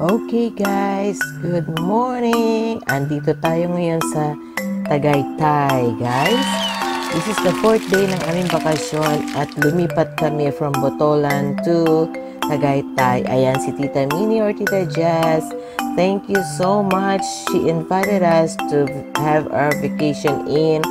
Okay guys, good morning! Andito tayo ngayon sa Tagaytay guys. This is the 4th day ng aming bakasyon at lumipat kami from Botolan to Tagaytay. Ayan si Tita Minnie or Tita Jazz. Thank you so much. She invited us to have our vacation in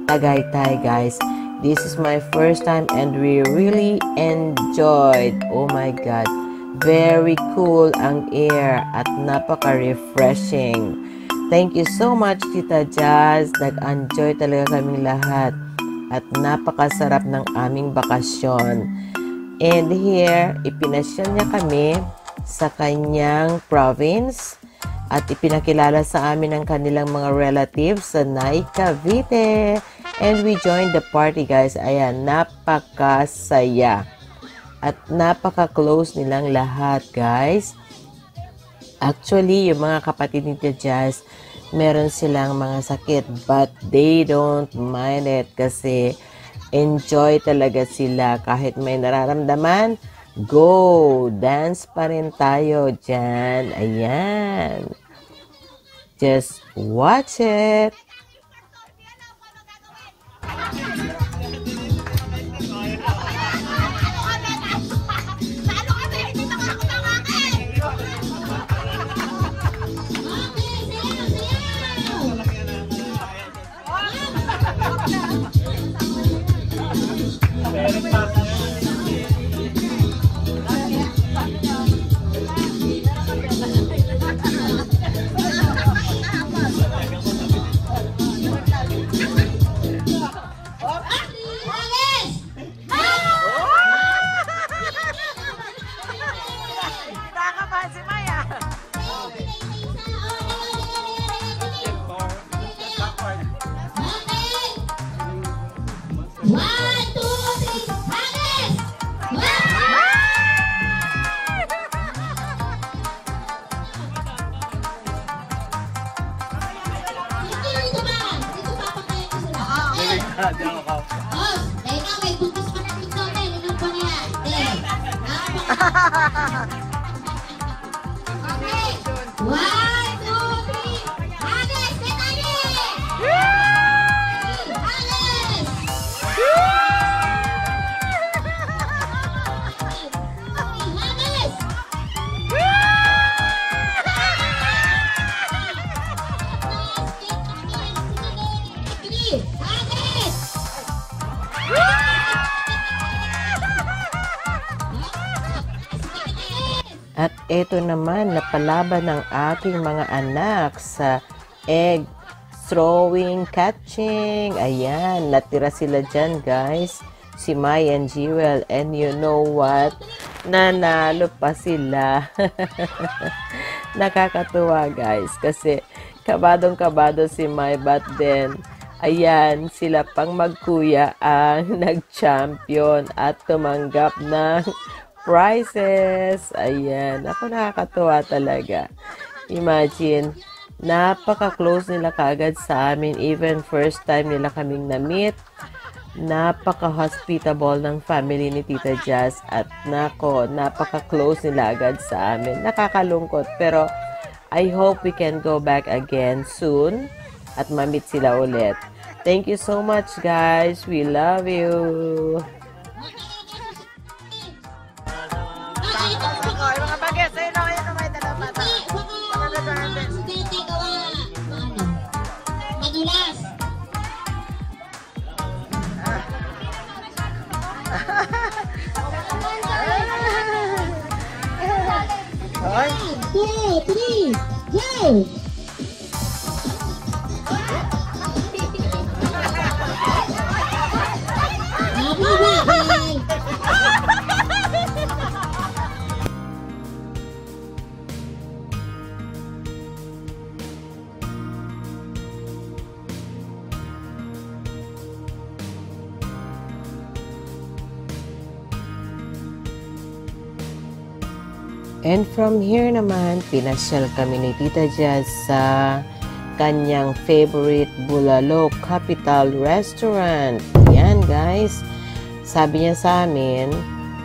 Tagaytay guys. This is my first time and we really enjoyed. Oh my God! Very cool ang air at napaka-refreshing. Thank you so much, Tita Jazz. Nag-enjoy talaga kaming lahat at napakasarap ng aming bakasyon. And here, ipinasyon niya kami sa kanyang province at ipinakilala sa amin ang kanilang mga relatives sa Naik, Cavite. And we joined the party, guys. Ayan, napakasaya. At napaka-close nilang lahat, guys. Actually, yung mga kapatid ni Tita Jazz, meron silang mga sakit, but they don't mind it kasi enjoy talaga sila. Kahit may nararamdaman, go! Dance pa rin tayo dyan. Ayan. Just watch it. May buntis pa na dito, inom pa niya. Okay. 1, 2, 3. Agnes, get ready! Agnes! Agnes! At eto naman, napalaban ng aking mga anak sa egg throwing, catching. Ayan, natira sila dyan, guys. Si Mai and Jewel. And you know what? Nanalo pa sila. Nakakatuwa, guys. Kasi kabadong-kabado si Mai. But then, ayan, sila pang magkuya ang nag-champion at tumanggap ng prizes. Ayan. Ako, nakakatuwa talaga. Imagine, napaka-close nila kaagad sa amin. Even first time nila kaming na-meet. Napaka-hospitable ng family ni Tita Jazz. At nako, napaka-close nila agad sa amin. Nakakalungkot. Pero, I hope we can go back again soon. At ma-meet sila ulit. Thank you so much, guys. We love you. Mga bagay, sa'yo na kayo na may dalawa. Madulas. Hoy! 1, 2, 3, go! And from here naman, pinasyal kami ni Tita Jazz sa kanyang favorite Bulalo Capital Restaurant. Yan guys. Sabi niya sa amin,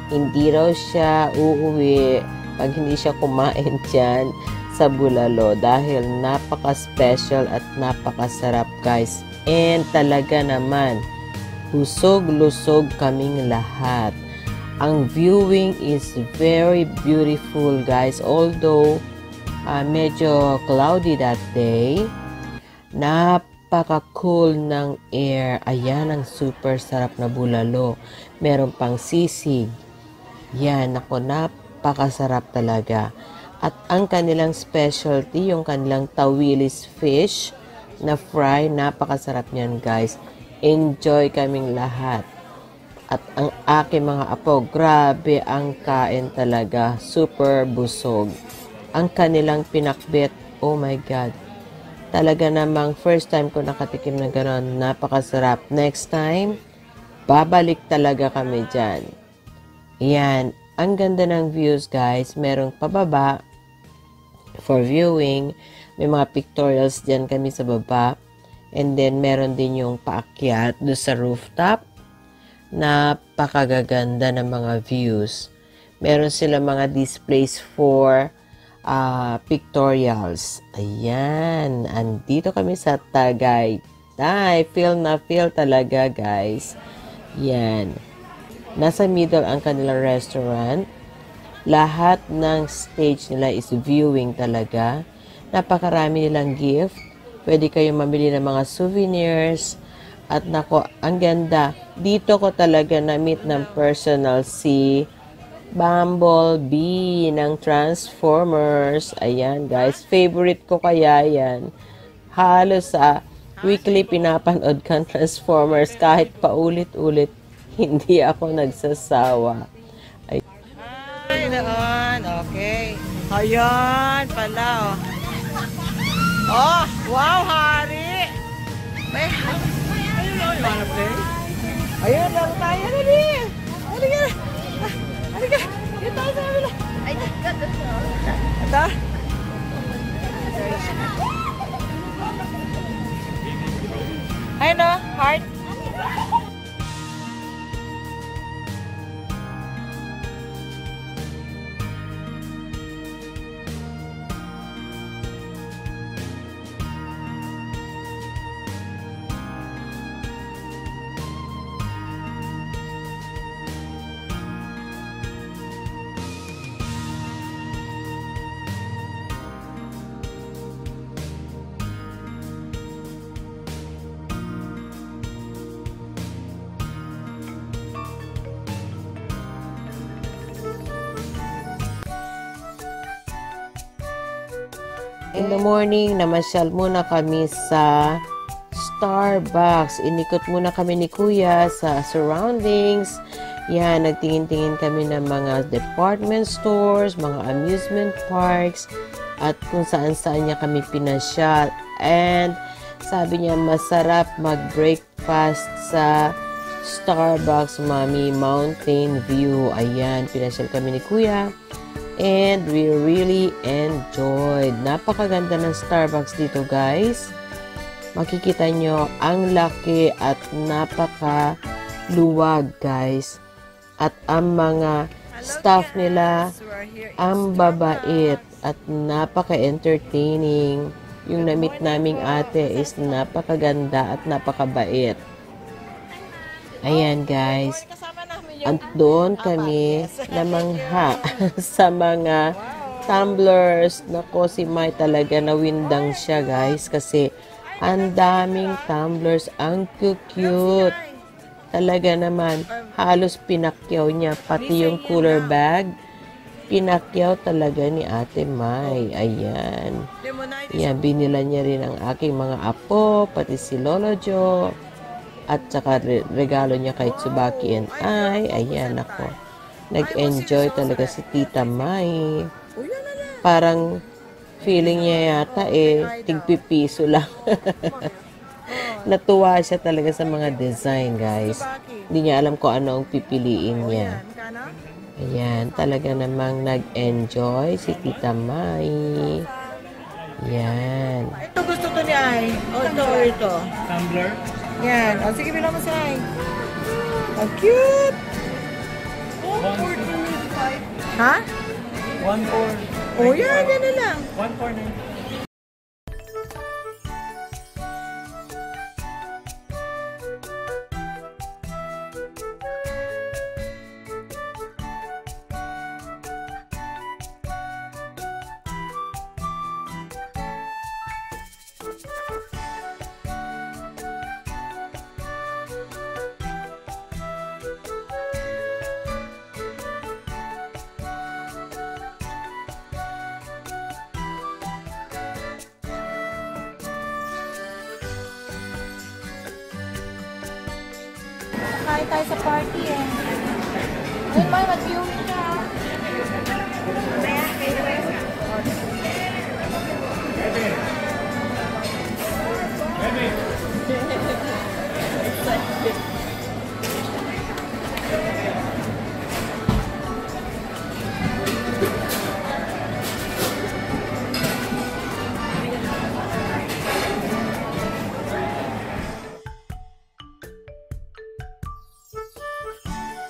hindi raw siya uuwi pag hindi siya kumain dyan sa bulalo dahil napaka-special at napakasarap guys. And talaga naman, busog-lusog kaming lahat. Ang viewing is very beautiful guys. Although medyo cloudy that day, napaka-cool ng air. Ayan ang super sarap na bulalo. Meron pang sisig. Yan, ako, napakasarap talaga. At ang kanilang specialty, yung kanilang tawilis fish na fry, napakasarap niyan guys. Enjoy kaming lahat. At ang aking mga apo, grabe ang kain talaga. Super busog. Ang kanilang pinakbet, oh my God. Talaga namang first time ko nakatikim na gano'n. Napakasarap. Next time, babalik talaga kami dyan. Yan. Ang ganda ng views guys. Merong pababa for viewing. May mga pictorials dyan kami sa baba. And then meron din yung paakyat doon sa rooftop. Napakagaganda ng mga views. Meron sila mga displays for pictorials. Ayan. Andito kami sa Tagaytay. Feel na feel talaga, guys. Yan. Nasa middle ang kanilang restaurant. Lahat ng stage nila is viewing talaga. Napakarami nilang gift. Pwede kayong mamili ng mga souvenirs. At nako, ang ganda. Dito ko talaga na-meet ng personal si Bumblebee ng Transformers. Ayan guys, favorite ko kaya yan. Halos sa weekly pinapanood kang Transformers kahit paulit-ulit. Hindi ako nagsasawa. Ay, doon. Okay. Ayan pala, oh. Oh, wow, hari. May ayun, you wanna play? Ayun, laro tayo. Dali. Halika. Halika. Dito tayo sa kabila. Ay, ganda siya. Ito. Ayun, no? Heart. In the morning, namasyal muna kami sa Starbucks. Inikot muna kami ni Kuya sa surroundings. Yan, nagtingin-tingin kami ng mga department stores, mga amusement parks, at kung saan-saan niya kami pinasyal. And sabi niya, masarap mag-breakfast sa Starbucks, Mami, Mountain View. Ayan, pinasyal kami ni Kuya. And we really enjoyed. Napakaganda ng Starbucks dito, guys. Makikita nyo, ang laki at napakaluwag, guys. At ang mga staff nila, ang babait at napaka-entertaining. Yung na-meet naming ate is napakaganda at napakabait. Ayan, guys. At doon kami namangha sa mga tumblers. Nako, si Mai talaga nawindang siya, guys. Kasi ang daming tumblers. Ang cute. Talaga naman, halos pinakyaw niya. Pati yung cooler bag, pinakyaw talaga ni Ate Mai. Ayan. Ayan, binila niya rin ang aking mga apo, pati si Lolo Jo. At saka regalo niya kay Tsubaki and I. Ayan ako. Nag-enjoy talaga si Tita Mai. Parang feeling niya yata tigpipiso lang. Natuwa siya talaga sa mga design, guys. Hindi niya alam kung ano ang pipiliin niya. Ayan, talaga namang nag-enjoy si Tita Mai. Yan. Ito gusto to ni Ay. O, ito or ito. Tumbler? Yan. O, sige, bilang mo si Ay. Ang cute! Ha? Oh, yan, yan na lang. 149. Kain tayo sa party eh. Ayun ba, mag-viewing ka.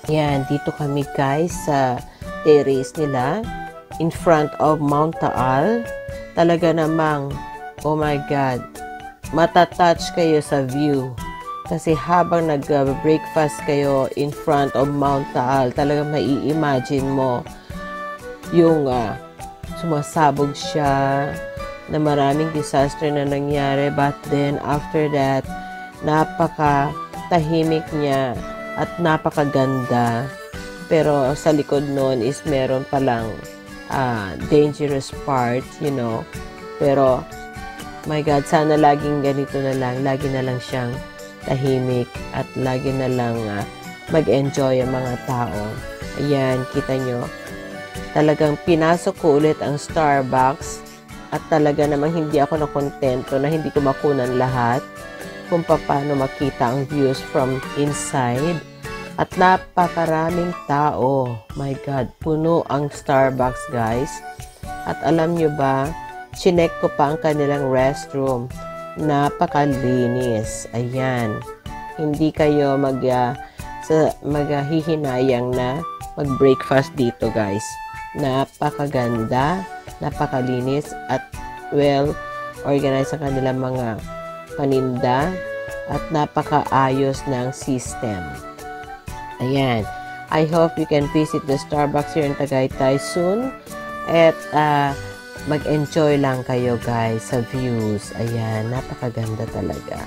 Yan, dito kami guys sa terrace nila in front of Mount Taal. Talaga namang, oh my God, matatouch kayo sa view. Kasi habang nag-breakfast kayo in front of Mount Taal, talaga mai-imagine mo yung sumasabog siya na maraming disaster na nangyari. But then, after that, napaka-tahimik niya at napakaganda. Pero sa likod nun is meron palang dangerous part, you know. Pero, my God, sana laging ganito na lang. Lagi na lang siyang tahimik at lagi na lang mag-enjoy ang mga tao. Ayan, kita nyo. Talagang pinasok ko ulit ang Starbucks at talaga namang hindi ako nakontento na hindi ko makunan lahat kung paano makita ang views from inside. At napakaraming tao. My God, puno ang Starbucks, guys. At alam nyo ba, chinek ko pa ang kanilang restroom. Napakalinis. Ayan. Hindi kayo maghihinayang na mag-breakfast dito, guys. Napakaganda, napakalinis, at well-organized ang kanilang mga paninda at napakaayos ng system. Ayan. I hope you can visit the Starbucks here in Tagaytay soon. At mag-enjoy lang kayo guys sa views. Ayan. Napakaganda talaga.